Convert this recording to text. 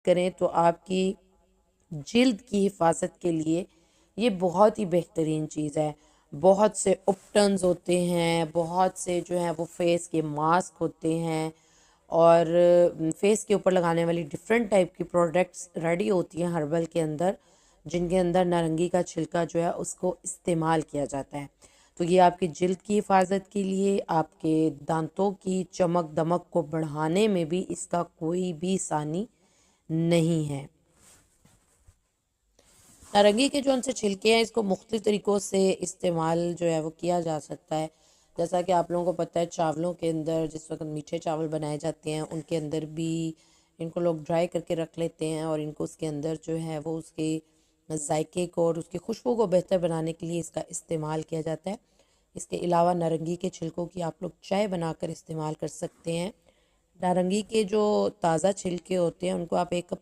करें तो आपकी जिल्द की हिफाजत के लिए ये बहुत ही बेहतरीन चीज़ है। बहुत से उपटन्स होते हैं, बहुत से जो है वो फेस के मास्क होते हैं और फेस के ऊपर लगाने वाली डिफरेंट टाइप की प्रोडक्ट्स रेडी होती हैं हर्बल के अंदर, जिनके अंदर नारंगी का छिलका जो है उसको इस्तेमाल किया जाता है। तो ये आपकी जिल्द की हिफाजत के लिए, आपके दांतों की चमक दमक को बढ़ाने में भी इसका कोई भी सानी नहीं है। नारंगी के जो उनसे छिलके हैं इसको मुख्तलिफ तरीक़ों से इस्तेमाल जो है वो किया जा सकता है। जैसा कि आप लोगों को पता है चावलों के अंदर जिस वक्त मीठे चावल बनाए जाते हैं उनके अंदर भी इनको लोग ड्राई करके रख लेते हैं और इनको उसके अंदर जो है वो उसके जायके को और उसकी खुशबू को बेहतर बनाने के लिए इसका इस्तेमाल किया जाता है। इसके अलावा नारंगी के छिलकों की आप लोग चाय बनाकर इस्तेमाल कर सकते हैं। नारंगी के जो ताज़ा छिलके होते हैं उनको आप एक कप